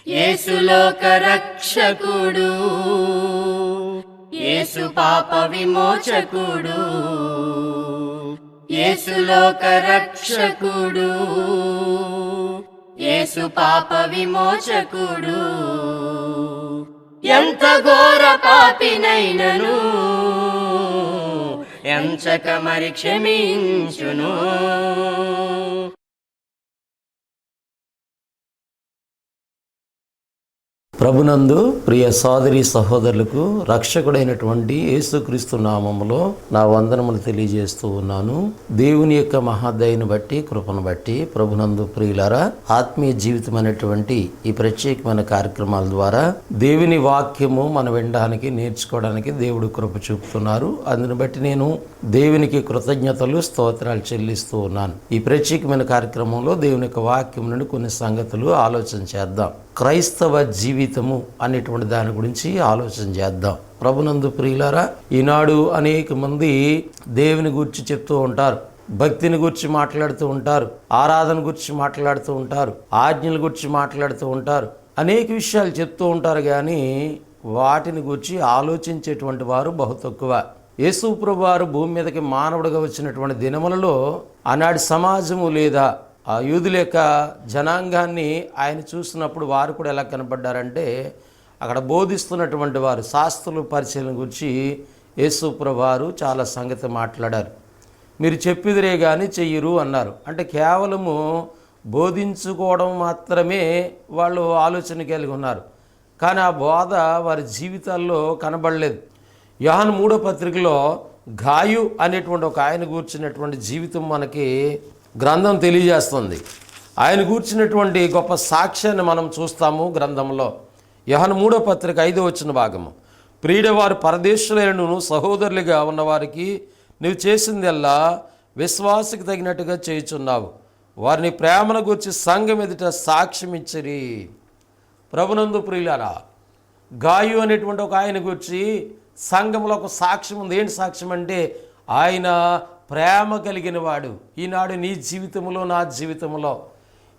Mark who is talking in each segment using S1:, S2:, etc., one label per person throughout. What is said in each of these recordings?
S1: యేసు లోక రక్షకుడు, యేసు పాప విమోచకుడు, యేసు లోక రక్షకుడు, యేసు పాప విమోచకుడు. ఎంత ఘోర పాపినైనను ఎంచక మరి క్షమించును.
S2: ప్రభునందు ప్రియ సోదరి సహోదరులకు రక్షకుడైనటువంటి యేసుక్రీస్తు నామములో నా వందనములు తెలియజేస్తూ ఉన్నాను. దేవుని యొక్క మహాదయను బట్టి, కృపను బట్టి ప్రభునందు ప్రియులారా, ఆత్మీయ జీవితం అనేటువంటి ఈ ప్రత్యేకమైన కార్యక్రమాల ద్వారా దేవుని వాక్యము మనం వినడానికి, నేర్చుకోవడానికి దేవుడు కృప చూపుతున్నారు. అందుని బట్టి నేను దేవునికి కృతజ్ఞతలు, స్తోత్రాలు చెల్లిస్తూ ఉన్నాను. ఈ ప్రత్యేకమైన కార్యక్రమంలో దేవుని యొక్క వాక్యం నుండి కొన్ని సంగతులు ఆలోచన చేద్దాం. క్రైస్తవ జీవితము అనేటువంటి దాని గురించి ఆలోచన చేద్దాం. ప్రభునందు ప్రియులారా, ఈనాడు అనేక మంది దేవుని గురించి చెప్తూ ఉంటారు, భక్తిని గురించి మాట్లాడుతూ ఉంటారు, ఆరాధన గురించి మాట్లాడుతూ ఉంటారు, ఆజ్ఞల గురించి మాట్లాడుతూ ఉంటారు, అనేక విషయాలు చెప్తూ ఉంటారు. కానీ వాటిని గురించి ఆలోచించేటువంటి వారు బహు తక్కువ. యేసు ప్రభువు వారు భూమి మీదకి మానవుడిగా వచ్చినటువంటి దినములలో ఆనాటి సమాజము లేదా ఆ యూదుల యొక్క జనాంగాన్ని ఆయన చూసినప్పుడు వారు కూడా ఎలా కనపడ్డారంటే, అక్కడ బోధిస్తున్నటువంటి వారు శాస్త్రుల పరిశీలన గురించి యేసు ప్రభువు వారు చాలా సంగతి మాట్లాడారు. మీరు చెప్పిదిరే కానీ చెయ్యరు అన్నారు. అంటే కేవలము బోధించుకోవడం మాత్రమే వాళ్ళు ఆలోచన కలిగి ఉన్నారు, కానీ ఆ బోధ వారి జీవితాల్లో కనబడలేదు. యోహాను 3వ పత్రికలో గాయు అనేటువంటి ఒక ఆయన కూర్చున్నటువంటి జీవితం మనకి గ్రంథం తెలియజేస్తుంది. ఆయన కూర్చున్నటువంటి గొప్ప సాక్ష్యాన్ని మనం చూస్తాము గ్రంథంలో. యోహాను 3వ పత్రిక 5వ వచన భాగము. ప్రియుడవారు పరదేశులైనను సహోదరులుగా ఉన్నవారికి నువ్వు చేసిందల్లా విశ్వాసకు తగినట్టుగా చేయుచున్నావు. వారిని ప్రేమను గురించి సంఘం ఎదుట సాక్ష్యం ఇచ్చిరి. ప్రభునందు ప్రియులారా, గాయు అనేటువంటి ఒక ఆయన గురించి సంఘంలో ఒక సాక్ష్యం ఉంది. ఏంటి సాక్ష్యం అంటే, ఆయన ప్రేమ కలిగిన వాడు. ఈనాడు నీ జీవితంలో, నా జీవితంలో,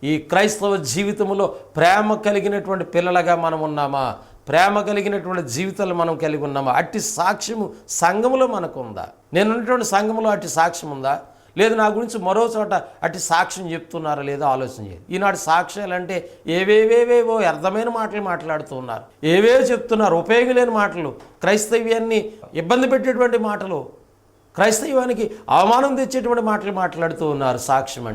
S2: ఈ క్రైస్తవ జీవితంలో ప్రేమ కలిగినటువంటి పిల్లలుగా మనం ఉన్నామా? ప్రేమ కలిగినటువంటి జీవితాలు మనం కలిగి ఉన్నామా? అట్టి సాక్ష్యము సంఘములో మనకు ఉందా? నేను ఉన్నటువంటి సంఘంలో అట్టి సాక్ష్యం ఉందా? లేదు నా గురించి మరో చోట అట్టి సాక్ష్యం చెప్తున్నారా లేదో ఆలోచన చేయాలి. ఈనాడు సాక్ష్యాలు అంటే ఏవేవేవేవో అర్థమైన మాటలు మాట్లాడుతూ ఉన్నారు, ఏవేవో చెప్తున్నారు, ఉపయోగం లేని మాటలు, క్రైస్తవ్యాన్ని ఇబ్బంది పెట్టేటువంటి మాటలు, క్రైస్తవానికి అవమానం తెచ్చేటువంటి మాటలు మాట్లాడుతూ ఉన్నారు. సాక్ష్యం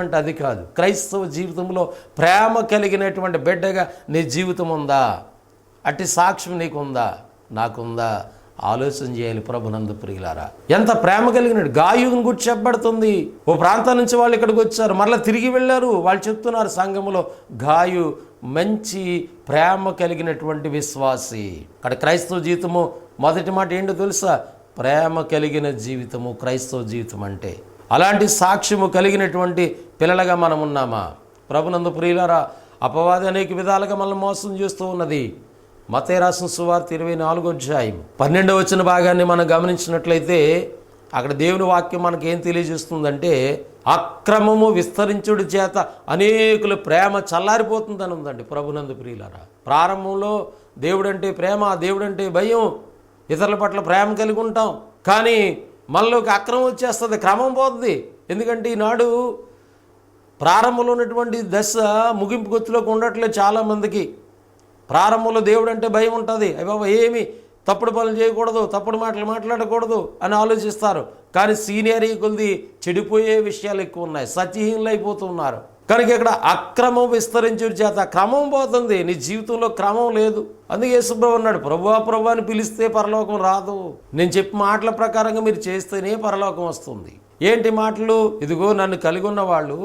S2: అంటే అది కాదు. క్రైస్తవ జీవితంలో ప్రేమ కలిగినటువంటి బిడ్డగా నీ జీవితం ఉందా? అట్టి సాక్ష్యం నీకుందా? నాకుందా? ఆలోచన చేయాలి. ప్రభునందు ప్రియులారా, ఎంత ప్రేమ కలిగినట్టు గాయుని గురించి చెప్పబడుతుంది. ఓ ప్రాంతం నుంచి వాళ్ళు ఇక్కడికి వచ్చారు, మరలా తిరిగి వెళ్ళారు. వాళ్ళు చెప్తున్నారు సంఘములో గాయు మంచి ప్రేమ కలిగినటువంటి విశ్వాసి. అక్కడ క్రైస్తవ జీవితము మొదటి మాట ఏంటో తెలుసా? ప్రేమ కలిగిన జీవితము క్రైస్తవ జీవితం అంటే. అలాంటి సాక్ష్యము కలిగినటువంటి పిల్లలుగా మనం ఉన్నామా? ప్రభునందు ప్రియులారా, అపవాది అనేక విధాలుగా మనల్ని మోసం చేస్తూ ఉన్నది. మత్తయి రాసిన సువార్త 24వ అధ్యాయం 12వ వచన భాగాన్ని మనం గమనించినట్లయితే అక్కడ దేవుని వాక్యం మనకేం తెలియజేస్తుందంటే, అక్రమము విస్తరించుడి చేత అనేకుల ప్రేమ చల్లారిపోతుందని ఉందండి. ప్రభునందు ప్రియులారా, ప్రారంభంలో దేవుడంటే ప్రేమ, దేవుడంటే భయం, ఇతరుల పట్ల ప్రేమ కలిగి ఉంటాం. కానీ మనలోకి అక్రమం వచ్చేస్తుంది, క్రమం పోతుంది. ఎందుకంటే ఈనాడు ప్రారంభంలో ఉన్నటువంటి దశ ముగింపు గొత్తులోకి ఉండట్లేదు చాలామందికి. ప్రారంభంలో దేవుడు అంటే భయం ఉంటుంది. అయ్య బాబా, ఏమి తప్పుడు పనులు చేయకూడదు, తప్పుడు మాటలు మాట్లాడకూడదు అని ఆలోచిస్తారు. కానీ సీనియర్ కొద్ది చెడిపోయే విషయాలు ఎక్కువ ఉన్నాయి, సత్యహీనులు అయిపోతున్నారు. కనుక ఇక్కడ అక్రమం విస్తరించే చేత క్రమం పోతుంది. నీ జీవితంలో క్రమం లేదు. అందుకే యేసుప్రభు అన్నాడు, ప్రభువా అని పిలిస్తే పరలోకం రాదు, నేను చెప్పిన మాటల ప్రకారంగా మీరు చేస్తేనే పరలోకం వస్తుంది. ఏంటి మాటలు? ఇదిగో నన్ను కలిగి ఉన్న వాళ్ళు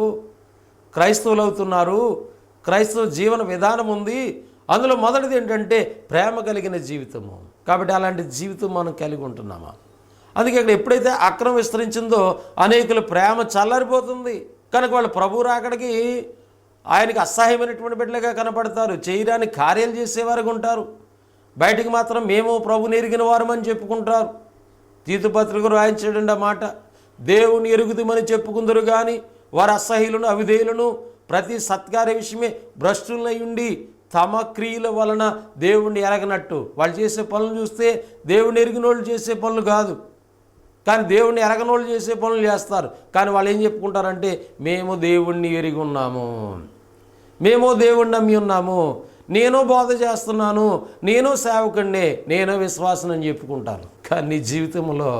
S2: క్రైస్తవులు అవుతున్నారు, క్రైస్తవ జీవన విధానం ఉంది, అందులో మొదటిది ఏంటంటే ప్రేమ కలిగిన జీవితము. కాబట్టి అలాంటి జీవితం మనం కలిగి ఉంటున్నామా? అందుకే ఇక్కడ ఎప్పుడైతే అక్రమం విస్తరించిందో అనేకుల ప్రేమ చల్లారిపోతుంది. కనుక వాళ్ళు ప్రభు రాకడికి ఆయనకి అసహాయమైనటువంటి బిడ్డలుగా కనపడతారు, చేయడానికి కార్యాలు చేసేవారుగా ఉంటారు. బయటికి మాత్రం మేము ప్రభుని ఎరిగిన వారమని చెప్పుకుంటారు. తీతు పత్రిక రాయించడండి ఆ మాట, దేవుని ఎరుగుదమని చెప్పుకుందరు కానీ వారు అసహ్యులను, అవిధేయులను, ప్రతి సత్కార్య విషయమే భ్రష్టులై ఉండి తమ క్రియల వలన దేవుణ్ణి ఎరగనట్టు. వాళ్ళు చేసే పనులు చూస్తే దేవుణ్ణి ఎరిగిన వాళ్ళు చేసే పనులు కాదు, కానీ దేవుణ్ణి ఎరగనోళ్ళు చేసే పనులు చేస్తారు. కానీ వాళ్ళు ఏం చెప్పుకుంటారంటే మేము దేవుణ్ణి ఎరిగి ఉన్నాము, మేము దేవుణ్ణి నమ్మి ఉన్నాము, నేను బోధ చేస్తున్నాను, నేను సేవకుడినే, నేను విశ్వాసం అని చెప్పుకుంటారు. కానీ నీ జీవితంలో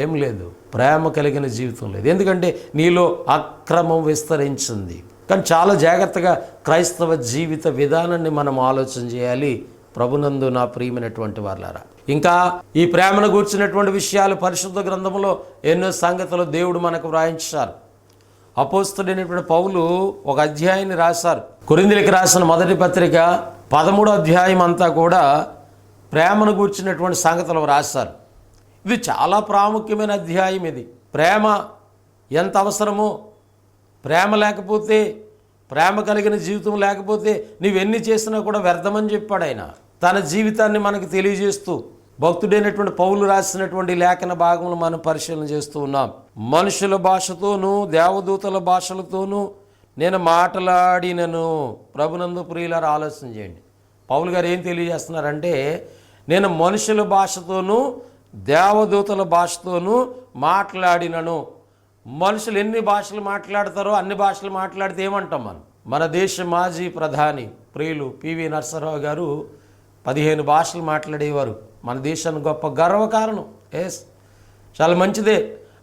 S2: ఏం లేదు, ప్రేమ కలిగిన జీవితం లేదు. ఎందుకంటే నీలో అక్రమం విస్తరించింది. కానీ చాలా జాగ్రత్తగా క్రైస్తవ జీవిత విధానాన్ని మనం ఆలోచన చేయాలి. ప్రభునందు నా ప్రియమైనటువంటి వారులారా, ఇంకా ఈ ప్రేమను గూర్చినటువంటి విషయాలు పరిశుద్ధ గ్రంథంలో ఎన్నో సంగతులు దేవుడు మనకు వ్రాయించారు. అపోస్తలుడైనటువంటి పౌలు ఒక అధ్యాయాన్ని రాశారు. కొరింథీయులకు రాసిన మొదటి పత్రిక 13వ అధ్యాయం అంతా కూడా ప్రేమను గూర్చినటువంటి సంగతులు రాశారు. ఇది చాలా ప్రాముఖ్యమైన అధ్యాయం. ఇది ప్రేమ ఎంత అవసరమో, ప్రేమ లేకపోతే, ప్రేమ కలిగిన జీవితం లేకపోతే నువ్వెన్ని చేసినా కూడా వ్యర్థమని చెప్పాడు ఆయన. తన జీవితాన్ని మనకు తెలియజేస్తూ భక్తుడైనటువంటి పౌలు రాసినటువంటి లేఖన భాగములు మనం పరిశీలన చేస్తూ ఉన్నాం. మనుషుల భాషతోనూ దేవదూతల భాషలతోనూ నేను మాట్లాడినను. ప్రభునందు ప్రియులారా, ఆలోచన చేయండి. పౌలు గారు ఏం తెలియజేస్తున్నారంటే, నేను మనుషుల భాషతోనూ దేవదూతల భాషతోనూ మాట్లాడినను. మనుషులు ఎన్ని భాషలు మాట్లాడతారో అన్ని భాషలు మాట్లాడితే ఏమంటాం మనం? మన దేశ మాజీ ప్రధాని ప్రియులు పివి నరసింహారావు గారు 15 భాషలు మాట్లాడేవారు. మన దేశానికి గొప్ప గర్వకారణం. ఎస్, చాలా మంచిదే.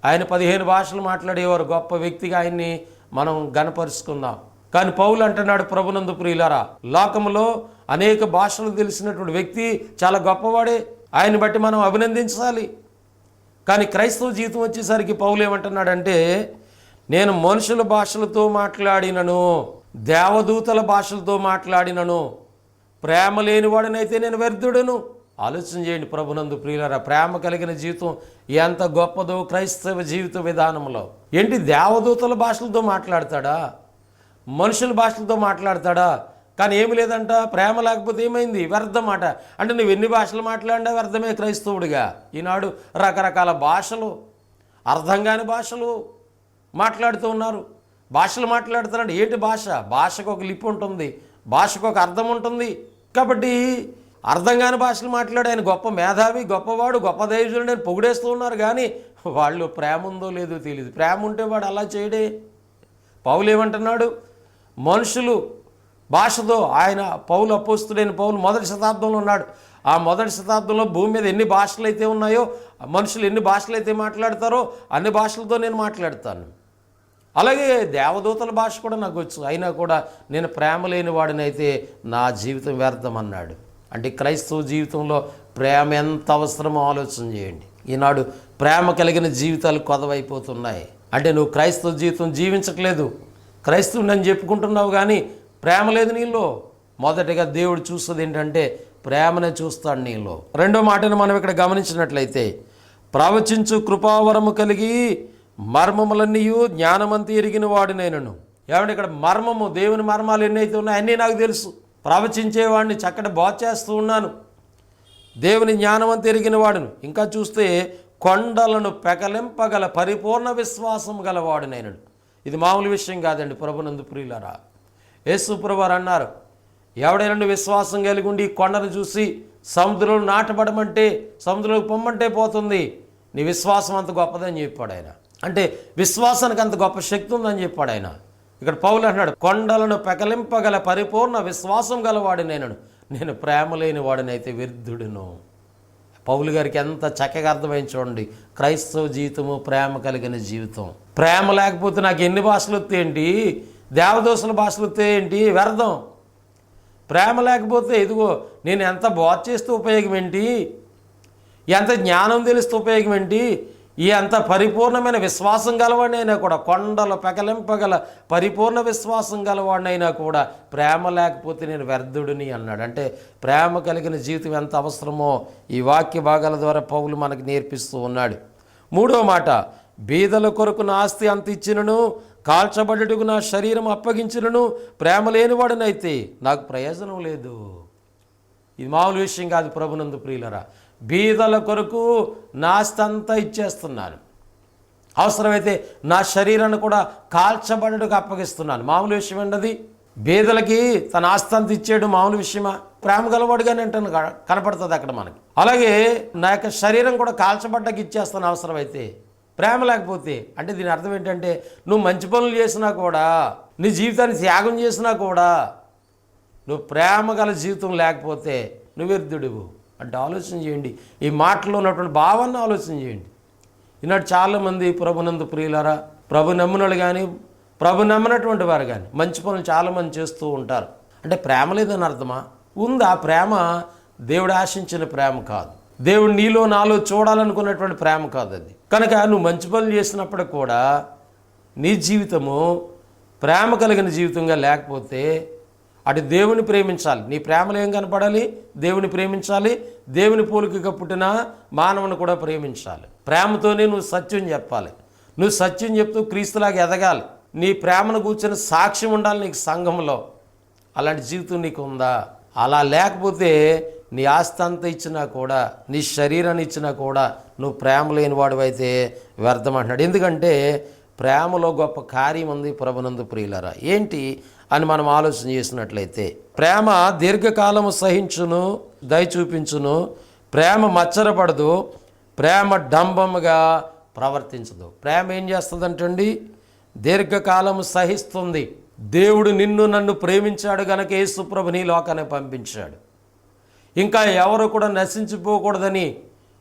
S2: ఆయన 15 భాషలు మాట్లాడేవారు. గొప్ప వ్యక్తిగా ఆయన్ని మనం గణపరుచుకుందాం. కానీ పౌలు అంటున్నాడు, ప్రభునందు ప్రియులారా, లోకంలో అనేక భాషలు తెలిసినటువంటి వ్యక్తి చాలా గొప్పవాడే, ఆయన బట్టి మనం అభినందించాలి. కానీ క్రైస్తవ జీవితం వచ్చేసరికి పౌలు ఏమంటున్నాడంటే, నేను మనుషుల భాషలతో మాట్లాడినను, దేవదూతల భాషలతో మాట్లాడినను, ప్రేమ లేనివాడనైతే నేను వ్యర్థుడను. ఆలోచన చేయండి ప్రభునందు ప్రియులారా, ప్రేమ కలిగిన జీవితం ఎంత గొప్పదో క్రైస్తవ జీవిత విధానంలో. ఏంటి, దేవదూతల భాషలతో మాట్లాడతాడా, మనుషుల భాషలతో మాట్లాడతాడా? కానీ ఏమి లేదంట, ప్రేమ లేకపోతే ఏమైంది? వ్యర్థమాట. అంటే నువ్వు ఎన్ని భాషలు మాట్లాడినా వ్యర్థమే క్రైస్తవుడిగా. ఈనాడు రకరకాల భాషలు, అర్థం కాని భాషలు మాట్లాడుతూ ఉన్నారు. భాషలు మాట్లాడుతారంటే ఏంటి భాష? భాషకు ఒక లిపి ఉంటుంది, భాషకు ఒక అర్థం ఉంటుంది. కాబట్టి అర్థం కాని భాషలు మాట్లాడి ఆయన గొప్ప మేధావి, గొప్పవాడు, గొప్ప దైవజనుడు నేను పొగిడేస్తూ ఉన్నారు. కానీ వాళ్ళు ప్రేమ ఉందో లేదో తెలియదు. ప్రేమ ఉంటే వాడు అలా చేయడే. పౌలు ఏమంటున్నాడు, మనుషులు భాషతో, ఆయన పౌలు అపోస్తుడైన పౌలు మొదటి శతాబ్దంలో ఉన్నాడు. ఆ మొదటి శతాబ్దంలో భూమి మీద ఎన్ని భాషలు అయితే ఉన్నాయో, మనుషులు ఎన్ని భాషలు అయితే మాట్లాడతారో అన్ని భాషలతో నేను మాట్లాడతాను. అలాగే దేవదూతల భాష కూడా నాకు వచ్చు, అయినా కూడా నేను ప్రేమ లేని వాడినైతే నా జీవితం వ్యర్థం అన్నాడు. అంటే క్రైస్తవ జీవితంలో ప్రేమ ఎంత అవసరమో ఆలోచన చేయండి. ఈనాడు ప్రేమ కలిగిన జీవితాలు కొదవైపోతున్నాయి. అంటే నువ్వు క్రైస్తవ జీవితం జీవించట్లేదు, క్రైస్తవుని అని చెప్పుకుంటున్నావు, కానీ ప్రేమ లేదు నీలో. మొదటిగా దేవుడు చూస్తుంది ఏంటంటే ప్రేమనే చూస్తాడు నీలో. రెండో మాటను మనం ఇక్కడ గమనించినట్లయితే, ప్రవచించు కృపావరము కలిగి మర్మములన్నీ జ్ఞానమంతి ఎరిగిన వాడినైనను. ఏమంటే ఇక్కడ మర్మము, దేవుని మర్మాలు ఎన్నైతే ఉన్నాయో అన్నీ నాకు తెలుసు. ప్రవచించేవాడిని, చక్కటి బోధ చేస్తూ ఉన్నాను, దేవుని జ్ఞానమంతి ఎరిగిన వాడును. ఇంకా చూస్తే కొండలను పెకలింపగల పరిపూర్ణ విశ్వాసం గలవాడినైనను. ఇది మామూలు విషయం కాదండి ప్రభునందు ప్రియులారా. యేసు ప్రభువారు అన్నారు, ఎవడైనా విశ్వాసం కలిగి ఉండి కొండను చూసి సముద్రంలో నాటబడమంటే, సముద్రంలోకి పొమ్మంటే పోతుంది, నీ విశ్వాసం అంత గొప్పదని చెప్పాడు ఆయన. అంటే విశ్వాసానికి అంత గొప్ప శక్తి ఉందని చెప్పాడు ఆయన. ఇక్కడ పౌలు అన్నాడు, కొండలను పెకలింపగల పరిపూర్ణ విశ్వాసం గలవాడినైనను, నేను ప్రేమ లేని వాడినైతే వ్యర్థుడును. పౌలు గారికి ఎంత చక్కగా అర్థమైంది చూడండి. క్రైస్తవ జీవితము ప్రేమ కలిగిన జీవితం. ప్రేమ లేకపోతే నాకు ఎన్ని భాషలు వస్తాయేంటి, దేవదూతల భాషలు వస్తాయేంటి, వ్యర్థం. ప్రేమ లేకపోతే ఇదిగో నేను ఎంత బోధ చేస్తే ఉపయోగం ఏంటి, ఎంత జ్ఞానం తెలిస్తే ఉపయోగం ఏంటి, ఎంత పరిపూర్ణమైన విశ్వాసం గలవాడినైనా కూడా, కొండలు పెకలింపగల పరిపూర్ణ విశ్వాసం గలవాడినైనా కూడా ప్రేమ లేకపోతే నేను వ్యర్థుడిని అన్నాడు. అంటే ప్రేమ కలిగిన జీవితం ఎంత అవసరమో ఈ వాక్య భాగాల ద్వారా పౌలు మనకు నేర్పిస్తూ ఉన్నాడు. మూడో మాట, బీదల కొరకు నా ఆస్తి అంత ఇచ్చినను, కాల్చబడుటకు నా శరీరం అప్పగించినను, ప్రేమ లేనివాడినైతే నాకు ప్రయోజనం లేదు. ఇది మామూలు విషయం కాదు ప్రభునందు ప్రియులరా. బీదల కొరకు నా ఆస్తి అంతా ఇచ్చేస్తున్నాను, అవసరమైతే నా శరీరాన్ని కూడా కాల్చబడుటకు అప్పగిస్తున్నాను. మామూలు విషయం అండి అది. బేదలకి తన ఆస్తంత ఇచ్చేయడం మామూలు విషయమా? ప్రేమ గలవాడుగానే అంటే కనపడుతుంది అక్కడ మనకి. అలాగే నా యొక్క శరీరం కూడా కాల్చబడ్డకి ఇచ్చేస్తాను అవసరమైతే. ప్రేమ లేకపోతే అంటే దీని అర్థం ఏంటంటే నువ్వు మంచి పనులు చేసినా కూడా, నీ జీవితాన్ని త్యాగం చేసినా కూడా, నువ్వు ప్రేమ గల జీవితం లేకపోతే నువ్వు వ్యర్థుడివు అంటే ఆలోచన చేయండి. ఈ మాటలో ఉన్నటువంటి భావాన్ని ఆలోచన చేయండి. ఈనాడు చాలామంది ప్రభునందు ప్రియులారా, ప్రభు నమ్మినోళ్ళు కానీ ప్రభు నమ్మినటువంటి వారు కానీ మంచి పనులు చాలామంది చేస్తూ ఉంటారు. అంటే ప్రేమ లేదని అర్థమా? ఉంది. ఆ ప్రేమ దేవుడు ఆశించిన ప్రేమ కాదు. దేవుడు నీలో నాలో చూడాలనుకున్నటువంటి ప్రేమ కాదు అది. కనుక నువ్వు మంచి పనులు చేసినప్పుడు కూడా నీ జీవితము ప్రేమ కలిగిన జీవితంగా లేకపోతే అటు దేవుని ప్రేమించాలి. నీ ప్రేమలో ఏం కనపడాలి? దేవుని ప్రేమించాలి. దేవుని పోలికగా పుట్టిన మానవుని కూడా ప్రేమించాలి. ప్రేమతోనే నువ్వు సత్యం చెప్పాలి. నువ్వు సత్యం చెప్తూ క్రీస్తులాగా ఎదగాలి. నీ ప్రేమను కూర్చొని సాక్ష్యం ఉండాలి నీకు సంఘంలో. అలాంటి జీవితం నీకు ఉందా? అలా లేకపోతే నీ ఆస్తి అంతా ఇచ్చినా కూడా, నీ శరీరాన్ని ఇచ్చినా కూడా నువ్వు ప్రేమ లేని వాడివైతే వ్యర్థం అంటున్నాడు. ఎందుకంటే ప్రేమలో గొప్ప కార్యం ఉంది ప్రభునందు ప్రియులారా. ఏంటి అని మనం ఆలోచన చేసినట్లయితే, ప్రేమ దీర్ఘకాలము సహించును, దయ చూపించును, ప్రేమ మచ్చరపడదు, ప్రేమ డంబముగా ప్రవర్తించదు. ప్రేమ ఏం చేస్తుందంటండి? దీర్ఘకాలము సహిస్తుంది. దేవుడు నిన్ను నన్ను ప్రేమించాడు గనక యేసు ప్రభు నీ లోకాన్ని పంపించాడు. ఇంకా ఎవరు కూడా నశించిపోకూడదని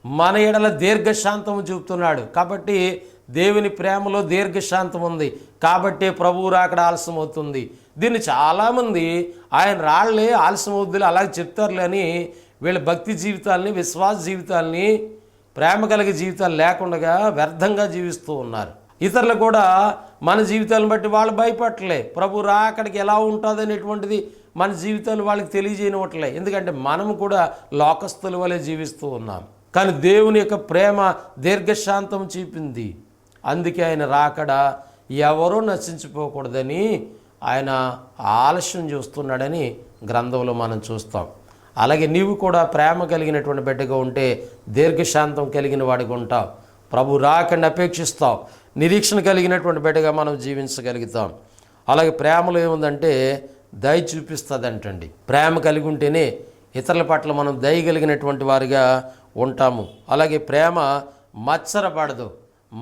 S2: మన ఎడల దీర్ఘశాంతము చూపుతున్నాడు. కాబట్టి దేవుని ప్రేమలో దీర్ఘశాంతం ఉంది. కాబట్టి ప్రభువు రాకడ ఆలస్యం అవుతుంది. దీన్ని చాలామంది ఆయన రాళ్లే ఆలస్యం అవుద్దులే అలాగే చెప్తారులే అని వీళ్ళ భక్తి జీవితాలని, విశ్వాస జీవితాలని, ప్రేమ కలిగే జీవితాలు లేకుండా వ్యర్థంగా జీవిస్తూ ఉన్నారు. ఇతరులు కూడా మన జీవితాలను బట్టి వాళ్ళు భయపడలే. ప్రభు రాకడికి ఎలా ఉంటుంది అనేటువంటిది మన జీవితాలు వాళ్ళకి తెలియజేయనట్లే. ఎందుకంటే మనము కూడా లోకస్తుల వలె జీవిస్తూ ఉన్నాం. కానీ దేవుని యొక్క ప్రేమ దీర్ఘశాంతం చూపింది. అందుకే ఆయన రాకడ ఎవరూ నశించిపోకూడదని ఆయన ఆలస్యం చూస్తున్నాడని గ్రంథంలో మనం చూస్తాం. అలాగే నీవు కూడా ప్రేమ కలిగినటువంటి బిడ్డగా ఉంటే దీర్ఘశాంతం కలిగిన వాడిగా ఉంటావు. ప్రభు రాకడిని అపేక్షిస్తావు. నిరీక్షణ కలిగినటువంటి బిడ్డగా మనం జీవించగలుగుతాం. అలాగే ప్రేమలో ఏముందంటే దయ చూపిస్తుందంటండి. ప్రేమ కలిగి ఉంటేనే ఇతరుల పట్ల మనం దయ కలిగినటువంటి వారిగా ఉంటాము. అలాగే ప్రేమ మత్సరపడదు.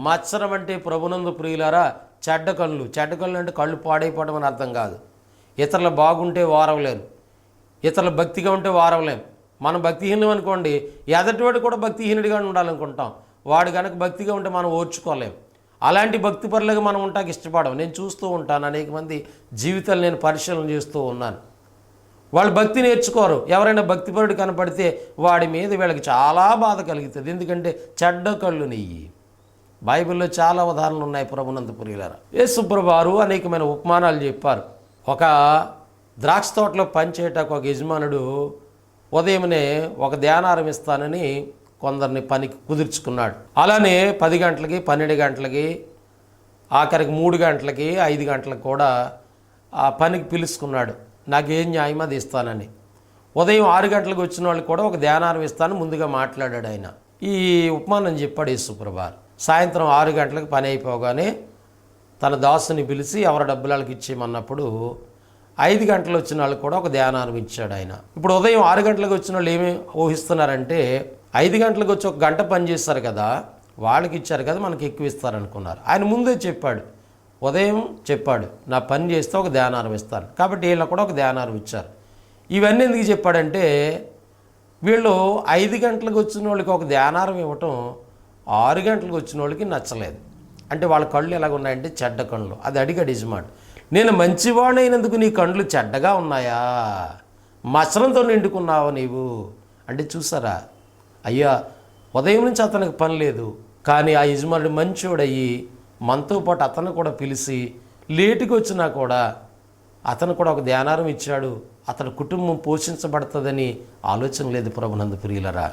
S2: మత్సరం అంటే ప్రభునందు ప్రియులారా చెడ్డ కళ్ళు. చెడ్డ కళ్ళు అంటే కళ్ళు పాడైపోవడం అని అర్థం కాదు. ఇతరులు బాగుంటే వారవలేరు, ఇతరులు భక్తిగా ఉంటే వారవలేం. మనం భక్తిహీనం అనుకోండి, ఎదటివాడు కూడా భక్తిహీనుడిగా ఉండాలనుకుంటాం. వాడు కనుక భక్తిగా ఉంటే మనం ఓర్చుకోలేం. అలాంటి భక్తి పరులుగా మనం ఉంటాకి ఇష్టపడం. నేను చూస్తూ ఉంటాను, అనేక మంది జీవితాలు నేను పరిశీలన చేస్తూ ఉన్నాను. వాళ్ళు భక్తి నేర్చుకోరు. ఎవరైనా భక్తిపరుడు కనపడితే వాడి మీద వీళ్ళకి చాలా బాధ కలుగుతుంది. ఎందుకంటే చెడ్డ కళ్ళు నెయ్యి. బైబిల్లో చాలా ఉదాహరణలు ఉన్నాయి ప్రభునందు ప్రియులారా. యేసు ప్రభువారు అనేకమైన ఉపమానాలు చెప్పారు. ఒక ద్రాక్ష తోటలో పనిచేయటానికి ఒక యజమానుడు ఉదయమనే ఒక ధ్యానారం ఇస్తానని కొందరిని పనికి కుదుర్చుకున్నాడు. అలానే 10 గంటలకి, 12 గంటలకి, ఆఖరికి 3 గంటలకి, 5 గంటలకు కూడా ఆ పనికి పిలుచుకున్నాడు. నాకేం న్యాయం అది ఇస్తానని. ఉదయం 6 గంటలకు వచ్చిన వాళ్ళు కూడా ఒక ధ్యానారం ఇస్తాను ముందుగా మాట్లాడాడు ఆయన. ఈ ఉపమానం చెప్పాడు యేసుప్రభువారు. సాయంత్రం 6 గంటలకు పని అయిపోగానే తన దాసుని పిలిచి ఎవరి డబ్బులు వాళ్ళకి ఇచ్చేయమన్నప్పుడు 5 గంటలు వచ్చిన వాళ్ళు కూడా ఒక ధ్యానారం ఇచ్చాడు ఆయన. ఇప్పుడు ఉదయం 6 గంటలకు వచ్చిన వాళ్ళు ఏమి ఊహిస్తున్నారంటే 5 గంటలకు వచ్చి 1 గంట పని చేస్తారు కదా, వాళ్ళకి ఇచ్చారు కదా, మనకి ఎక్కువ ఇస్తారనుకున్నారు. ఆయన ముందే చెప్పాడు, ఉదయం చెప్పాడు నా పని చేస్తే ఒక ధ్యానారం ఇస్తాను. కాబట్టి వీళ్ళకి కూడా ఒక ధ్యానారం ఇచ్చారు. ఇవన్నీ ఎందుకు చెప్పాడంటే వీళ్ళు 5 గంటలకు వచ్చిన వాళ్ళకి ఒక ధ్యానారం ఇవ్వటం 6 గంటలకు వచ్చిన వాళ్ళకి నచ్చలేదు. అంటే వాళ్ళ కళ్ళు ఎలాగ ఉన్నాయంటే చెడ్డ కళ్ళు. అది అడిగాడు యజమానుడు, నేను మంచివాడైనందుకు నీ కళ్ళు చెడ్డగా ఉన్నాయా, మత్సరంతో నిండుకున్నావా నీవు అంటే చూసారా అయ్యా, ఉదయం నుంచి అతనికి పని లేదు. కానీ ఆ యజమానుడు మంచోడయ్యి మనతో పాటు అతను కూడా పిలిచి లేటుకి వచ్చినా కూడా అతను కూడా ఒక ధ్యానారం ఇచ్చాడు. అతని కుటుంబం పోషించబడుతుందని ఆలోచన లేదు ప్రభునందు ప్రియులరా.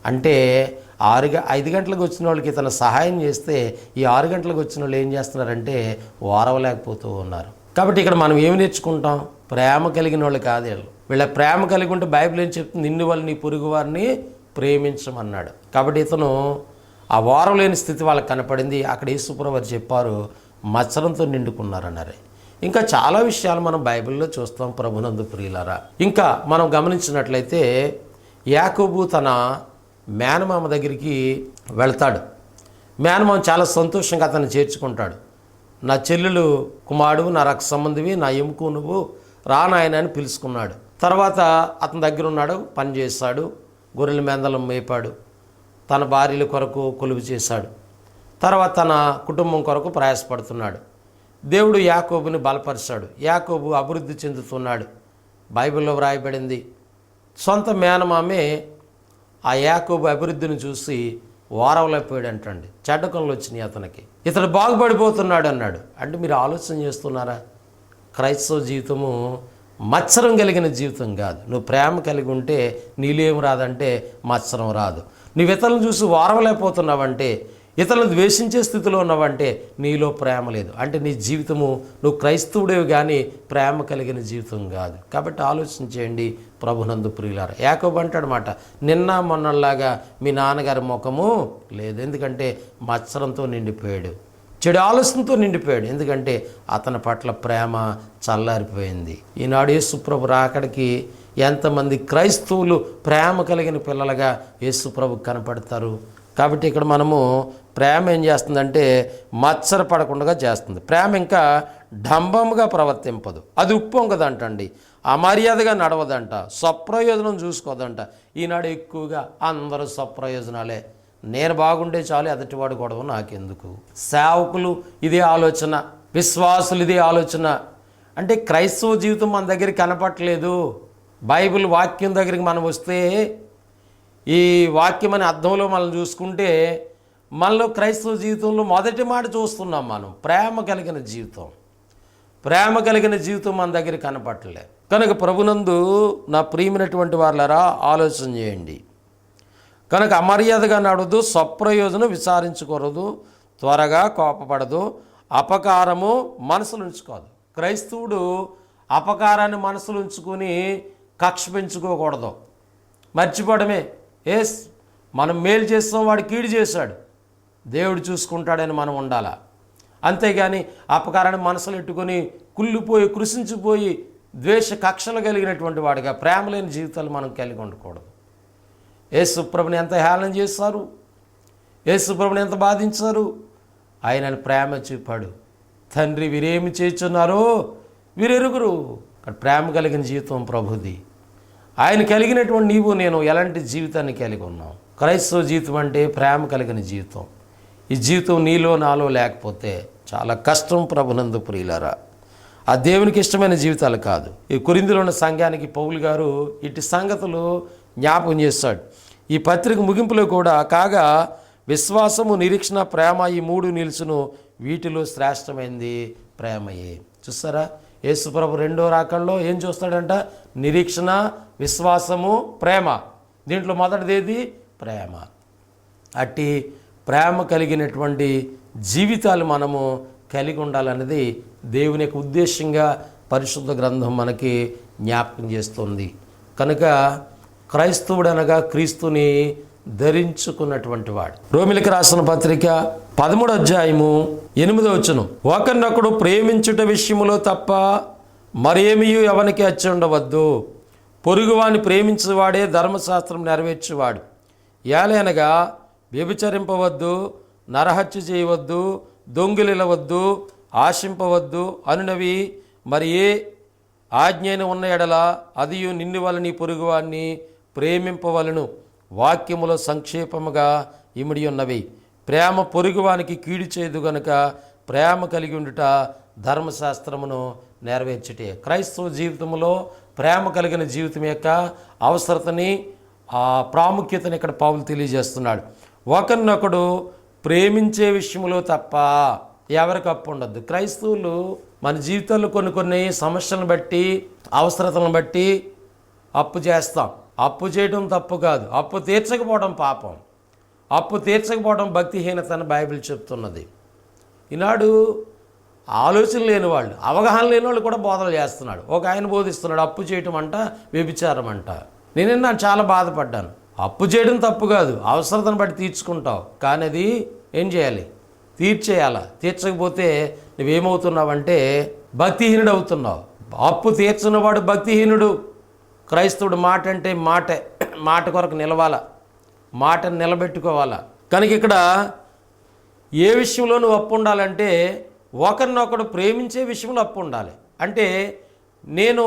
S2: అంటే 5 గంటలకు వచ్చిన వాళ్ళకి ఇతను సహాయం చేస్తే ఈ 6 గంటలకు వచ్చిన వాళ్ళు ఏం చేస్తున్నారంటే ఓరవలేకపోతూ ఉన్నారు. కాబట్టి ఇక్కడ మనం ఏమి నేర్చుకుంటాం? ప్రేమ కలిగిన వాళ్ళు కాదు వీళ్ళ ప్రేమ కలిగి ఉంటే బైబిల్ ఏం చెప్తుంది? నిన్ను వాళ్ళు నీ పొరుగు వారిని ప్రేమించమన్నాడు. కాబట్టి ఇతను ఆ వారం లేని స్థితి వాళ్ళకి కనపడింది. అక్కడ యేసుప్రభు వారు చెప్పారు, మత్సరంతో నిండుకున్నారన్నారు. ఇంకా చాలా విషయాలు మనం బైబిల్లో చూస్తాం ప్రభునందు ప్రియులారా. ఇంకా మనం గమనించినట్లయితే యాకోబు తన మేనమామ దగ్గరికి వెళ్తాడు. మేనమామ చాలా సంతోషంగా అతన్ని చేర్చుకుంటాడు. నా చెల్లెలు కుమారుడు, నా రక్త సంబంధివి, నా ఎముకు నువ్వు, రా నాయన అని పిలుచుకున్నాడు. తర్వాత అతని దగ్గర ఉన్నాడు, పని చేశాడు, గొర్రెల మందలం మేపాడు, తన భార్యల కొరకు కొలువు చేశాడు. తర్వాత తన కుటుంబం కొరకు ప్రయాసపడుతున్నాడు. దేవుడు యాకోబుని బలపరిచాడు. యాకోబు అభివృద్ధి చెందుతున్నాడు. బైబిల్లో వ్రాయబడింది, సొంత మేనమామే ఆ యాకోబు అభివృద్ధిని చూసి వారవలేకపోయాడు అంటండి. చెడ్డకలు వచ్చినాయి అతనికి. ఇతడు బాగుపడిపోతున్నాడు అన్నాడు. అంటే మీరు ఆలోచన చేస్తున్నారా? క్రైస్తవ జీవితము మత్సరం కలిగిన జీవితం కాదు. నువ్వు ప్రేమ కలిగి ఉంటే నీలో ఏం రాదంటే మత్సరం రాదు. నువ్వు ఇతరులను చూసి వారవలేకపోతున్నావంటే, ఇతరులను ద్వేషించే స్థితిలో ఉన్నావంటే నీలో ప్రేమ లేదు. అంటే నీ జీవితము నువ్వు క్రైస్తవుడేవి కానీ ప్రేమ కలిగిన జీవితం కాదు. కాబట్టి ఆలోచించేయండి ప్రభునందు ప్రియులారా. యాకోబు అంటాడనమాట, నిన్న మొన్నలాగా మీ నాన్నగారి ముఖము లేదు. ఎందుకంటే మత్సరంతో నిండిపోయాడు, చెడు ఆలోచనతో నిండిపోయాడు. ఎందుకంటే అతని పట్ల ప్రేమ చల్లారిపోయింది. ఈనాడు యేసుప్రభు రాకడికి ఎంతమంది క్రైస్తవులు ప్రేమ కలిగిన పిల్లలుగా యేసుప్రభు కనపడతారు. కాబట్టి ఇక్కడ మనము ప్రేమ ఏం చేస్తుందంటే మత్సర పడకుండా చేస్తుంది. ప్రేమ ఇంకా డంబంగా ప్రవర్తింపదు, అది ఉప్పొంగదంటండి, అమర్యాదగా నడవదంట, స్వప్రయోజనం చూసుకోదంట. ఈనాడు ఎక్కువగా అందరూ స్వప్రయోజనాలే. నేను బాగుంటే చాలు, ఎదుటివాడు గొడవ నాకెందుకు. సేవకులు ఇదే ఆలోచన, విశ్వాసులు ఇదే ఆలోచన. అంటే క్రైస్తవ జీవితం మన దగ్గర కనపట్లేదు. బైబిల్ వాక్యం దగ్గరికి మనం వస్తే, ఈ వాక్యం అనే అర్థంలో మనం చూసుకుంటే మనలో క్రైస్తవ జీవితంలో మొదటి మాట చూస్తున్నాం మనం, ప్రేమ కలిగిన జీవితం. ప్రేమ కలిగిన జీవితం మన దగ్గర కనపట్టలే. కనుక ప్రభునందు నా ప్రియమైనటువంటి వారులారా ఆలోచన చేయండి. కనుక అమర్యాదగా నడవదు, స్వప్రయోజనం విచారించుకోరదు, త్వరగా కోపపడదు, అపకారము మనసులో ఉంచుకోదు. క్రైస్తవుడు అపకారాన్ని మనసులో ఉంచుకొని కక్ష పెంచుకోకూడదు, మర్చిపోవడమే. మనం మేలు చేస్తాం, వాడు కీడు చేశాడు, దేవుడు చూసుకుంటాడని మనం ఉండాలా. అంతేగాని అపకారాన్ని మనసులో ఎట్టుకొని కుళ్ళిపోయి కృషించిపోయి ద్వేష కక్షలు కలిగినటువంటి వాడిగా ప్రేమ లేని జీవితాలు మనం కలిగి ఉండకూడదు. యేసుప్రభుని ఎంత హేళన చేశారు, యేసుప్రభుని ఎంత బాధించారు. ఆయనను ప్రేమ చూపాడు. తండ్రి వీరేమి చేస్తున్నారో వీరెరుగురు. ప్రేమ కలిగిన జీవితం ప్రభుది. ఆయన కలిగినటువంటి నీవు నేను ఎలాంటి జీవితాన్ని కలిగి ఉన్నాం? క్రైస్తవ జీవితం అంటే ప్రేమ కలిగిన జీవితం. ఈ జీవితం నీలో నాలో లేకపోతే చాలా కష్టం ప్రభునందు ప్రియులారా. ఆ దేవునికి ఇష్టమైన జీవితాలు కాదు. ఈ కొరింథీలో ఉన్న సంఘానికి పౌలు గారు ఇటు సంగతులు జ్ఞాపకం చేస్తాడు. ఈ పత్రిక ముగింపులో కూడా, కాగా విశ్వాసము, నిరీక్షణ, ప్రేమ ఈ మూడు నిలుచును, వీటిలో శ్రేష్టమైంది ప్రేమయే. చూస్తారా, యేసుప్రభు రెండో రాకడలో ఏం చూస్తాడంట? నిరీక్షణ, విశ్వాసము, ప్రేమ. దీంట్లో మొదటిదేది ప్రేమ. అట్టి ప్రేమ కలిగినటువంటి జీవితాలు మనము కలిగి ఉండాలన్నది దేవుని యొక్క ఉద్దేశంగా పరిశుద్ధ గ్రంథం మనకి జ్ఞాపకం చేస్తుంది. కనుక క్రైస్తవుడు అనగా క్రీస్తుని ధరించుకున్నటువంటి వాడు. రోమిలికి రాసిన పత్రిక 13వ అధ్యాయము 8వ వచనం, ఒకరినొకడు ప్రేమించుట విషయములో తప్ప మరేమీ ఎవనికి అచ్చి ఉండవద్దు, పొరుగువాని ప్రేమించేవాడే ధర్మశాస్త్రం నెరవేర్చేవాడు. ఏలైనగా వ్యభిచరింపవద్దు, నరహత్య చేయవద్దు, దొంగిలిలవద్దు, ఆశింపవద్దు అనునవి మరి ఏ ఆజ్ఞను ఉన్న ఎడల అదియు నిన్ను వలని పొరుగువాన్ని ప్రేమింపవలను. వాక్యములో సంక్షేపముగా ఇమిడి ఉన్నవి. ప్రేమ పొరుగువానికి కీడు చేయదు గనుక ప్రేమ కలిగి ఉండుట ధర్మశాస్త్రమును నెరవేర్చుటే. క్రైస్తవ జీవితంలో ప్రేమ కలిగిన జీవితం యొక్క అవసరతని, ఆ ప్రాముఖ్యతని ఇక్కడ పౌలు తెలియజేస్తున్నాడు. ఒకరినొకడు ప్రేమించే విషయంలో తప్ప ఎవరికి అప్పు ఉండద్దు. క్రైస్తవులు మన జీవితంలో కొన్ని సమస్యలను బట్టి, అవసరతలను బట్టి అప్పు చేస్తాం. అప్పు చేయడం తప్పు కాదు, అప్పు తీర్చకపోవడం పాపం. అప్పు తీర్చకపోవడం భక్తిహీనత అని బైబిల్ చెప్తున్నది. ఈనాడు ఆలోచన లేని వాళ్ళు, అవగాహన లేని వాళ్ళు కూడా బోధనలు చేస్తున్నాడు. ఒక ఆయన బోధిస్తున్నాడు, అప్పు చేయటం అంట వ్యభిచారం అంట. నేను చాలా బాధపడ్డాను. అప్పు చేయడం తప్పు కాదు, అవసరతను బట్టి తీర్చుకుంటావు, కానీ అది ఏం చేయాలి? తీర్చేయాలా. తీర్చకపోతే నువ్వేమవుతున్నావంటే భక్తిహీనుడు అవుతున్నావు. అప్పు తీర్చున్నవాడు భక్తిహీనుడు. క్రైస్తవుడు మాట అంటే మాటే, మాట కొరకు నిలవాల, మాటను నిలబెట్టుకోవాలా. కనుక ఇక్కడ ఏ విషయంలో నువ్వు అప్పు ఉండాలంటే ఒకరినొకడు ప్రేమించే విషయంలో అప్పు ఉండాలి. అంటే నేను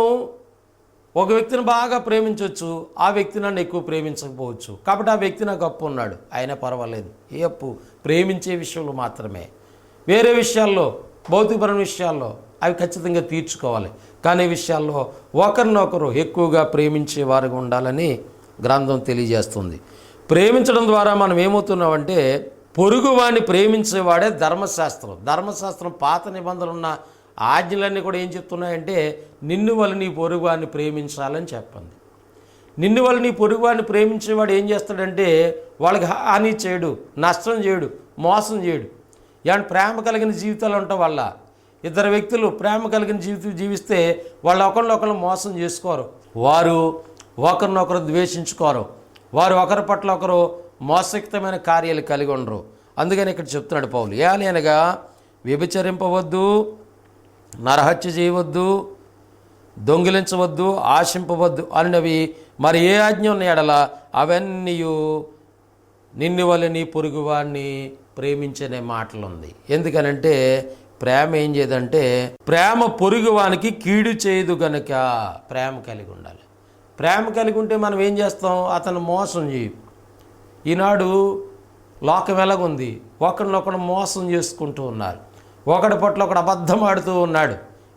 S2: ఒక వ్యక్తిని బాగా ప్రేమించవచ్చు, ఆ వ్యక్తి నన్ను ఎక్కువ ప్రేమించకపోవచ్చు, కాబట్టి ఆ వ్యక్తి నాకు అప్పు ఉన్నాడు, అయినా పర్వాలేదు. ఏ అప్పు? ప్రేమించే విషయంలో మాత్రమే. వేరే విషయాల్లో, భౌతికపరమైన విషయాల్లో అవి ఖచ్చితంగా తీర్చుకోవాలి. కానీ విషయాల్లో ఒకరినొకరు ఎక్కువగా ప్రేమించే వారుగా ఉండాలని గ్రంథం తెలియజేస్తుంది. ప్రేమించడం ద్వారా మనం ఏమవుతున్నామంటే పొరుగువాడిని ప్రేమించేవాడే ధర్మశాస్త్రం. ధర్మశాస్త్రం పాత నిబంధనలు ఉన్న ఆజ్ఞలన్నీ కూడా ఏం చెప్తున్నాయంటే నిన్ను వల్ల నీ పొరుగువాడిని ప్రేమించాలని చెప్పింది. నిన్ను వల్ల నీ పొరుగువాడిని ప్రేమించేవాడు ఏం చేస్తాడంటే వాళ్ళకి హాని చేయడు, నష్టం చేయడు, మోసం చేయడు. ఇలాంటి ప్రేమ కలిగిన జీవితాలు ఉంటాయి. వాళ్ళ ఇద్దరు వ్యక్తులు ప్రేమ కలిగిన జీవితం జీవిస్తే వాళ్ళు ఒకరినొకరు మోసం చేసుకోరు, వారు ఒకరినొకరు ద్వేషించుకోరు, వారు ఒకరి పట్ల ఒకరు మోసయుక్తమైన కార్యాలు కలిగి ఉండరు. అందుకని ఇక్కడ చెప్తున్నాడు పౌలు, ఏలి అనగా వ్యభిచరింపవద్దు, నరహత్య చేయవద్దు, దొంగిలించవద్దు, ఆశింపవద్దు అన్నవి మరి ఏ ఆజ్ఞ ఉన్న ఎడల అవన్నీ నిన్ను వల్ల నీ పొరుగువాడిని ప్రేమించనే మాటలు ఉంది. ఎందుకనంటే ప్రేమ ఏం చేయదంటే ప్రేమ పొరుగువానికి కీడు చేయదు గనుక ప్రేమ కలిగి ఉండాలి. ప్రేమ కలిగి ఉంటే మనం ఏం చేస్తాం? అతను మోసం చేయి. ఈనాడు లోకం ఎలాగుంది? ఒకరినొకడు మోసం చేసుకుంటూ ఉన్నారు, ఒకడి పట్ల ఒకడు అబద్ధం ఆడుతూ ఉన్నాడు.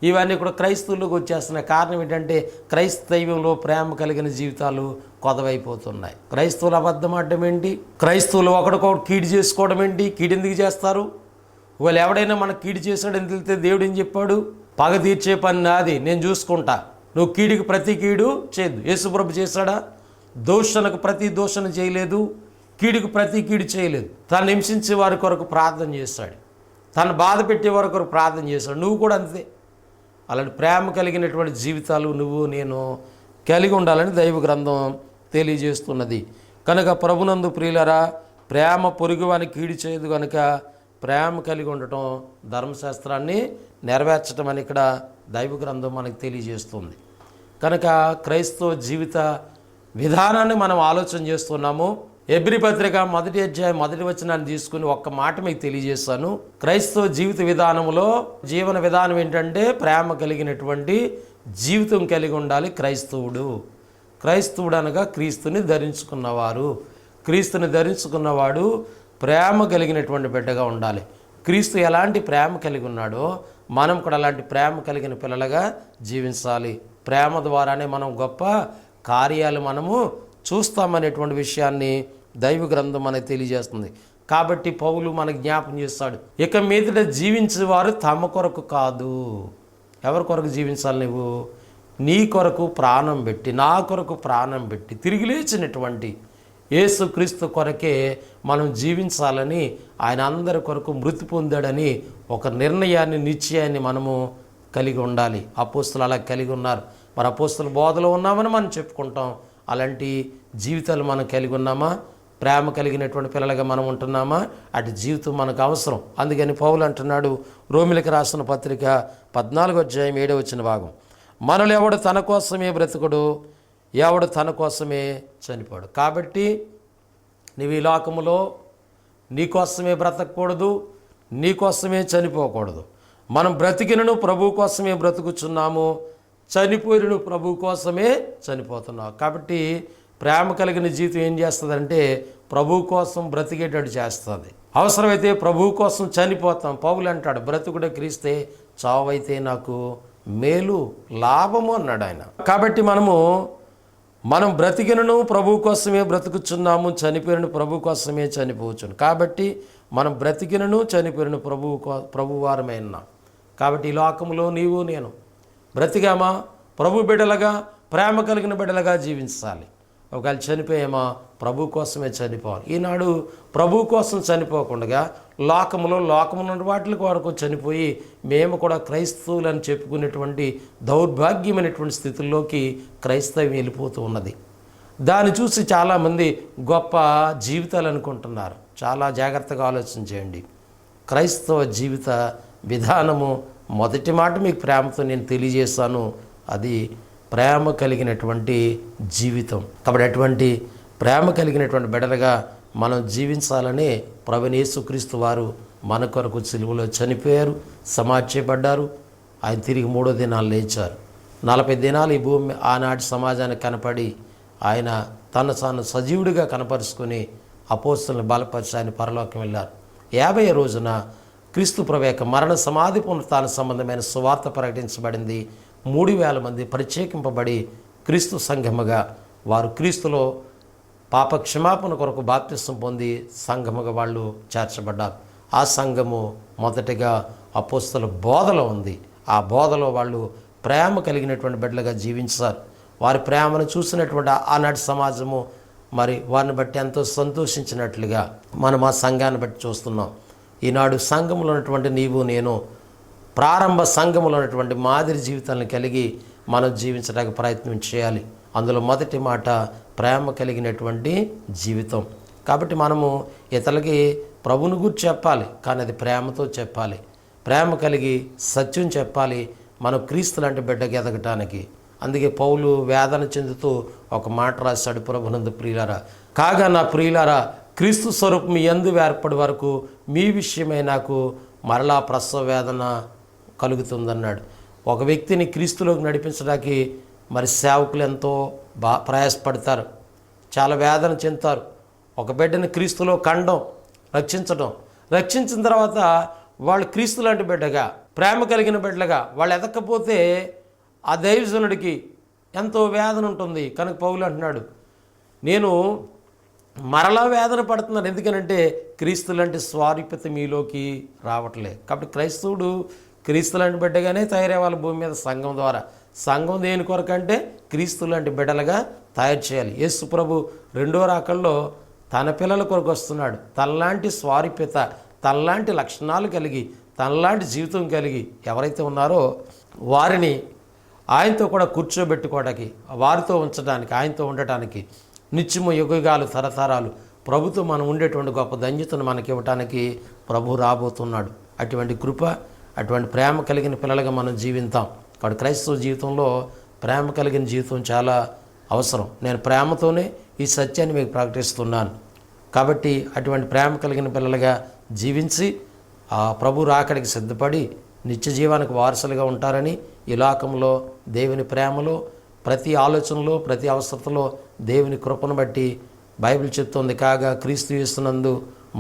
S2: ఇవన్నీ కూడా క్రైస్తవులకు వచ్చేస్తున్నాయి. కారణం ఏంటంటే క్రైస్తవ్యంలో ప్రేమ కలిగిన జీవితాలు కొదవైపోతున్నాయి. క్రైస్తవులు అబద్ధం ఆడడం ఏంటి? క్రైస్తవులు ఒకడికొకడు కీడు చేసుకోవడం ఏంటి? కీడు ఎందుకు చేస్తారు? వాళ్ళు ఎవడైనా మనకు కీడు చేశాడని తెలితే దేవుడు ఏం చెప్పాడు? పగ తీర్చే పని నాది, నేను చూసుకుంటా, నువ్వు కీడుకి ప్రతి కీడు చేయదు. యేసుప్రభు చేశాడా? దూషణకు ప్రతి దూషణ చేయలేదు, కీడుకు ప్రతి కీడు చేయలేదు. తను హింసించే వారి కొరకు ప్రార్థన చేశాడు, తను బాధ పెట్టే వారి కొరకు ప్రార్థన చేశాడు. నువ్వు కూడా అంతే. అలాంటి ప్రేమ కలిగినటువంటి జీవితాలు నువ్వు నేను కలిగి ఉండాలని దైవ గ్రంథం తెలియజేస్తున్నది. కనుక ప్రభునందు ప్రియులరా, ప్రేమ పొరుగువానికి కీడు చేయదు కనుక ప్రేమ కలిగి ఉండటం ధర్మశాస్త్రాన్ని నెరవేర్చడం అని ఇక్కడ దైవ గ్రంథం మనకు తెలియజేస్తుంది. కనుక క్రైస్తవ జీవిత విధానాన్ని మనం ఆలోచన చేస్తున్నాము. హెబ్రీ పత్రిక 1వ అధ్యాయం 1వ వచనాన్ని తీసుకుని ఒక్క మాట మీకు తెలియజేస్తాను. క్రైస్తవ జీవిత విధానంలో జీవన విధానం ఏంటంటే ప్రేమ కలిగినటువంటి జీవితం కలిగి ఉండాలి క్రైస్తవుడు. క్రైస్తవుడు అనగా క్రీస్తుని ధరించుకున్నవారు. క్రీస్తుని ధరించుకున్నవాడు ప్రేమ కలిగినటువంటి బిడ్డగా ఉండాలి. క్రీస్తు ఎలాంటి ప్రేమ కలిగి ఉన్నాడో మనం కూడా అలాంటి ప్రేమ కలిగిన పిల్లలుగా జీవించాలి. ప్రేమ ద్వారానే మనం గొప్ప కార్యాలు మనము చూస్తామనేటువంటి విషయాన్ని దైవ గ్రంథం మనకు తెలియజేస్తుంది. కాబట్టి పౌలు మనకు జ్ఞాపం చేస్తాడు, ఇక మీదట జీవించేవారు తమ కొరకు కాదు. ఎవరి కొరకు జీవించాలి? నువ్వు నీ కొరకు ప్రాణం పెట్టి, నా కొరకు ప్రాణం పెట్టి తిరిగి లేచినటువంటి యేసుక్రీస్తు కొరకే మనం జీవించాలని, ఆయన అందరి కొరకు మృతి పొందాడని ఒక నిర్ణయాన్ని, నిశ్చయాన్ని మనము కలిగి ఉండాలి. అపోస్తులు అలా కలిగి ఉన్నారు. మరి అపోస్తుల బోధలో ఉన్నామని మనం చెప్పుకుంటాం. అలాంటి జీవితాలు మనం కలిగి ఉన్నామా? ప్రేమ కలిగినటువంటి పిల్లలుగా మనం ఉంటున్నామా? అటు జీవితం మనకు అవసరం. అందుకని పౌలు అంటున్నాడు, రోమిలకు రాసిన పత్రిక 14వ అధ్యాయం 7వ వచన భాగం, మనలో ఎవడు తన కోసమే బ్రతుకుడు, ఎవడు తన కోసమే చనిపోడు. కాబట్టి నీవు ఈ లోకములో నీ కోసమే బ్రతకూడదు, నీ కోసమే చనిపోకూడదు. మనం బ్రతికినను ప్రభు కోసమే బ్రతుకుచున్నాము, చనిపోయినను ప్రభు కోసమే చనిపోతున్నావు. కాబట్టి ప్రేమ కలిగిన జీవితం ఏం చేస్తుందంటే ప్రభు కోసం బ్రతికేటట్టు చేస్తుంది. అవసరమైతే ప్రభు కోసం చనిపోతాం. పౌలు అంటాడు, బ్రతుకుడే క్రీస్తే, చావైతే నాకు మేలు లాభము అన్నాడు ఆయన. కాబట్టి మనం బ్రతికినను ప్రభు కోసమే బ్రతుకుచున్నాము, చనిపోయిన ప్రభు కోసమే చనిపోవచ్చును. కాబట్టి మనం బ్రతికినను చనిపోయిన ప్రభు వారమే ఉన్నాం. కాబట్టి ఈ లోకంలో నీవు నేను బ్రతికామా? ప్రభు బిడ్డలుగా, ప్రేమ కలిగిన బిడ్డలుగా జీవించాలి. ఒకవేళ చనిపోయామా? ప్రభు కోసమే చనిపోవాలి. ఈనాడు ప్రభు కోసం చనిపోకుండా లోకములో వాటి వరకు చనిపోయి మేము కూడా క్రైస్తవులని చెప్పుకునేటువంటి దౌర్భాగ్యమైనటువంటి స్థితుల్లోకి క్రైస్తవం వెళ్ళిపోతూ ఉన్నది. దాన్ని చూసి చాలామంది గొప్ప జీవితాలు అనుకుంటున్నారు. చాలా జాగ్రత్తగా ఆలోచన చేయండి. క్రైస్తవ జీవిత విధానము మొదటి మాట మీకు ప్రేమతో నేను తెలియజేస్తాను. అది ప్రేమ కలిగినటువంటి జీవితం. కాబట్టి అటువంటి ప్రేమ కలిగినటువంటి బిడ్డలుగా మనం జీవించాలని ప్రభువైన యేసుక్రీస్తు వారు మన కొరకు సిలువలో చనిపోయారు, సమాధి చేయబడ్డారు. ఆయన తిరిగి 3వ దినాలు లేచారు. 40 దినాలు ఈ భూమి ఆనాటి సమాజానికి కనపడి ఆయన తాను సజీవుడిగా కనపరుచుకొని అపోస్తలులను బలపరిచి ఆయన పరలోకం వెళ్ళారు. 50వ రోజున క్రీస్తు ప్రభు యొక్క మరణ సమాధి పునరుత్థాన సంబంధమైన సువార్త ప్రకటించబడింది. 3,000 మంది ప్రత్యేకింపబడి క్రీస్తు సంఘముగా వారు క్రీస్తులో పాప క్షమాపణ కొరకు బాప్తిసం పొంది సంఘముగా వాళ్ళు చేర్చబడ్డారు. ఆ సంఘము మొదటిగా అపోస్తల బోధలో ఉంది. ఆ బోధలో వాళ్ళు ప్రేమ కలిగినటువంటి బిడ్డలుగా జీవించారు. వారి ప్రేమను చూసినటువంటి ఆనాటి సమాజము మరి వారిని బట్టి ఎంతో సంతోషించినట్లుగా మనం ఆ సంఘాన్ని బట్టి చూస్తున్నాం. ఈనాడు సంఘంలో ఉన్నటువంటి నీవు నేను ప్రారంభ సంఘంలో ఉన్నటువంటి మాదిరి జీవితాలను కలిగి మనం జీవించడానికి ప్రయత్నం చేయాలి. అందులో మొదటి మాట ప్రేమ కలిగినటువంటి జీవితం. కాబట్టి మనము ఇతరులకి ప్రభువుని గురించి చెప్పాలి, కానీ అది ప్రేమతో చెప్పాలి. ప్రేమ కలిగి సత్యం చెప్పాలి మనం క్రీస్తు లాంటి బిడ్డకి ఎదగటానికి. అందుకే పౌలు వేదన చెందుతూ ఒక మాట రాశాడు, ప్రభునందు ప్రియులారా, కాగా నా ప్రియులారా, క్రీస్తు స్వరూపం మీ యందు ఏర్పడి వరకు మీ విషయమై నాకు మరలా ప్రసవ వేదన కలుగుతుందన్నాడు. ఒక వ్యక్తిని క్రీస్తులోకి నడిపించడానికి మరి సేవకులు ఎంతో ప్రయాసపడతారు, చాలా వేదన చెందుతారు. ఒక బిడ్డని క్రీస్తులో కండం, రక్షించిన తర్వాత వాళ్ళు క్రీస్తు లాంటి బిడ్డగా, ప్రేమ కలిగిన బిడ్డగా వాళ్ళు ఎదక్కపోతే ఆ దైవజనుడికి ఎంతో వేదన ఉంటుంది. కనుక పౌలు అంటున్నాడు, నేను మరలా వేదన పడుతున్నాను. ఎందుకనంటే క్రీస్తు లాంటి స్వారూప్యత మీలోకి రావట్లే. కాబట్టి క్రైస్తవుడు క్రీస్తు లాంటి బిడ్డగానే తయారయ్యేవాళ్ళ భూమి మీద సంఘం ద్వారా. సంఘం దేని కొరకంటే క్రీస్తు లాంటి బిడ్డలుగా తయారు చేయాలి. యేసు ప్రభు 2వ రాకల్లో తన పిల్లల కొరకు వస్తున్నాడు. తనలాంటి స్వారూప్యత, తనలాంటి లక్షణాలు కలిగి, తనలాంటి జీవితం కలిగి ఎవరైతే ఉన్నారో వారిని ఆయనతో కూడా కూర్చోబెట్టుకోవడానికి, వారితో ఉంచడానికి, ఆయనతో ఉండటానికి, నిత్యము యుగాలు తరతరాలు ప్రభుతో మనం ఉండేటువంటి గొప్ప ధన్యతను మనకి ఇవ్వటానికి ప్రభు రాబోతున్నాడు. అటువంటి కృప, అటువంటి ప్రేమ కలిగిన పిల్లలుగా మనం జీవిద్దాం. కాబట్టి క్రైస్తవ జీవితంలో ప్రేమ కలిగిన జీవితం చాలా అవసరం. నేను ప్రేమతోనే ఈ సత్యాన్ని మీకు ప్రకటిస్తున్నాను. కాబట్టి అటువంటి ప్రేమ కలిగిన పిల్లలుగా జీవించి ఆ ప్రభు రాకడికి సిద్ధపడి నిత్య జీవానికి వారసులుగా ఉంటారని, ఈ లోకంలో దేవుని ప్రేమలో, ప్రతి ఆలోచనలో, ప్రతి అవసరతలో దేవుని కృపను బట్టి బైబిల్ చెప్తోంది, కాగా క్రీస్తు యేసునందు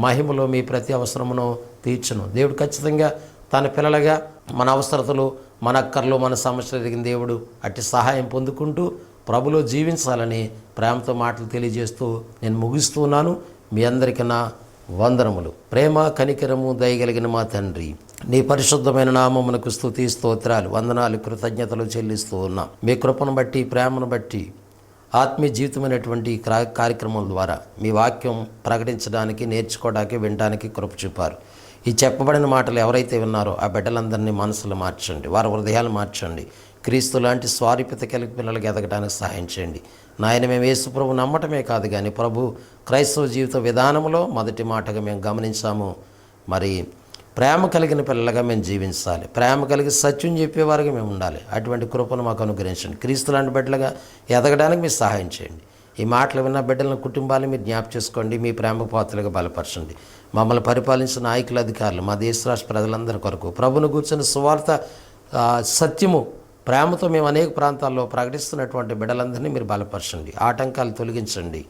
S2: మహిమలో మీ ప్రతి అవసరమును తీర్చును. దేవుడు ఖచ్చితంగా తన పిల్లలుగా మన అవసరతలు, మన అక్కర్లు, మన సమస్యలు ఎదిగిన దేవుడు అట్టి సహాయం పొందుకుంటూ ప్రభులో జీవించాలని ప్రేమతో మాటలు తెలియజేస్తూ నేను ముగిస్తున్నాను. మీ అందరికీ నా వందనములు. ప్రేమ కనికరము దయగలిగిన మా తండ్రి, నీ పరిశుద్ధమైన నామమునకు స్తుతి స్తోత్రాలు, వందనాలు, కృతజ్ఞతలు చెల్లిస్తూ ఉన్నాం. మీ కృపను బట్టి, ప్రేమను బట్టి, ఆత్మీయ జీవితమైనటువంటి కార్యక్రమం ద్వారా మీ వాక్యం ప్రకటించడానికి, నేర్చుకోవడానికి, వినడానికి కృప చూపారు. ఈ చెప్పబడిన మాటలు ఎవరైతే విన్నారో ఆ బిడ్డలందరినీ మనసులు మార్చండి, వారి హృదయాలు మార్చండి. క్రీస్తు లాంటి స్వారూప్యత కలిగి పిల్లలకి ఎదగడానికి సహాయం చేయండి. నాయన మేము యేసు ప్రభు నమ్మటమే కాదు కానీ ప్రభు క్రైస్తవ జీవిత విధానంలో మొదటి మాటగా మేము గమనించాము. మరి ప్రేమ కలిగిన పిల్లలుగా మేము జీవించాలి, ప్రేమ కలిగి సత్యం చెప్పేవారుగా మేము ఉండాలి. అటువంటి కృపను మాకు అనుగ్రహించండి. క్రీస్తు లాంటి బిడ్డలుగా ఎదగడానికి మీరు సహాయం చేయండి. ఈ మాటలు విన్న బిడ్డలను, కుటుంబాలను మీరు జ్ఞాపకం చేసుకోండి. మీ ప్రేమ పాత్రలుగా బలపరచండి. మమ్మల్ని పరిపాలించిన నాయకుల, అధికారులు, మా దేశ రాష్ట్ర ప్రజలందరి కొరకు ప్రభును కూర్చున్న సువార్త సత్యము ప్రేమతో మేము అనేక ప్రాంతాల్లో ప్రకటిస్తున్నటువంటి బిడ్డలందరినీ మీరు బలపరచండి, ఆటంకాలు తొలగించండి.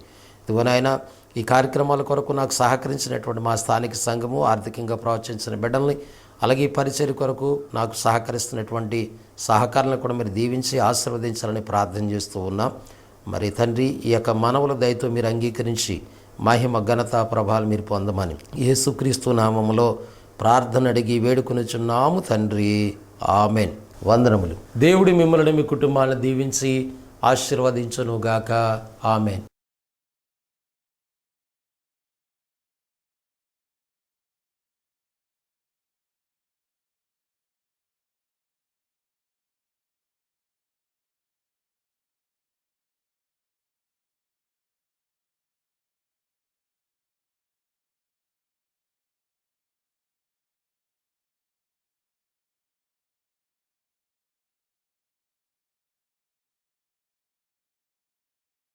S2: ఇదిగోనైనా ఈ కార్యక్రమాల కొరకు నాకు సహకరించినటువంటి మా స్థానిక సంఘము, ఆర్థికంగా ప్రోత్సహించిన బిడ్డల్ని, అలాగే ఈ పరిచర్య కొరకు నాకు సహకరిస్తున్నటువంటి సహకారాలను కూడా మీరు దీవించి ఆశీర్వదించాలని ప్రార్థన చేస్తూ ఉన్నాం. మరి తండ్రి, ఈ యొక్క మనవుల దయతో మీరు అంగీకరించి మహిమ, ఘనత, ప్రభావాలు మీరు పొందమని యేసుక్రీస్తు నామములో ప్రార్థన అడిగి వేడుకొనుచున్నాము తండ్రి, ఆమెన్. వందనములు. దేవుడు మిమ్మల్ని, మీ కుటుంబాలను దీవించి ఆశీర్వదించునుగాక. ఆమెన్.